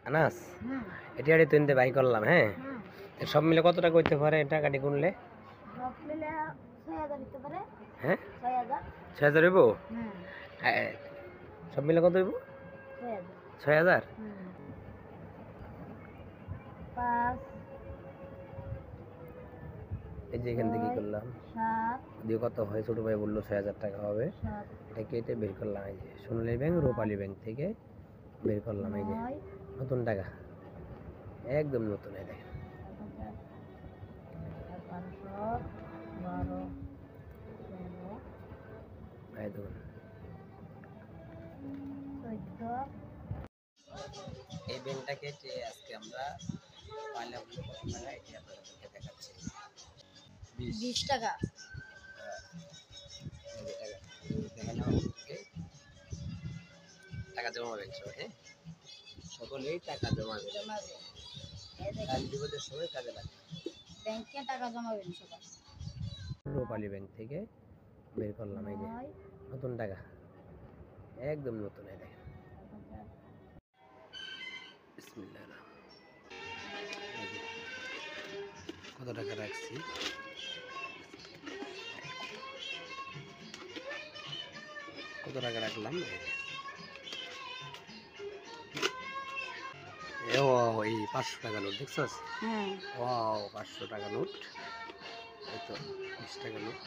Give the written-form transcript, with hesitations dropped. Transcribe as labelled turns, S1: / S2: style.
S1: আনাস এটি আড়ি তুই বাই করলাম। হ্যাঁ, সব মিলে কত টাকা হইতে পারে এটা কাটি গুনলে?
S2: সব মিলে ৬,০০০ হতে পারে।
S1: হ্যাঁ,
S2: ৬,০০০।
S1: ৬,০০০ হইব। সব মিলে কত হইব?
S2: ৬,০০০।
S1: ৬,০০০।
S2: ৫
S1: এই যে এখান থেকে কি করলাম,
S2: ৭
S1: দিয়ে কত হয় ছোট ভাই বললো ৬,০০০ টাকা হবে।
S2: ৭
S1: এটা কেটে বের করলাম। এই যে সোনালী ব্যাংক রূপালী ব্যাংক থেকে বের করলাম। এই যে
S2: ৯
S1: নতুন টাকা, একদম নতুন। এই দেখেন
S2: ১৫ ১২
S1: এই দেখুন।
S2: ১৪
S1: এই ব্যাংকটা কেটে আজকে আমরা পাইলাম কত টাকা, এটি আপনাদেরকে দেখাচ্ছি।
S2: ২০ টাকা।
S1: টাকা জমাবেন সবাই। হ্যাঁ, সকলেই টাকা জমাবেন। কাল বিপদের সময় কাজে লাগবে।
S2: ব্যাংকে টাকা জমাবেন সবাই।
S1: রূপালী ব্যাংক থেকে বের করলাম। এই যে
S2: ৯
S1: নতুন টাকা, একদম নতুন। এই দেখেন বিসমিল্লাহ। এই যে কত টাকা রাখছি, কত টাকা রাখলাম। এই ৫০০ টাকা নোট দেখছস?
S2: হ্যাঁ।
S1: ওয়াও, ৫০০ টাকা নোট। এই তো ২০ টাকা নোট।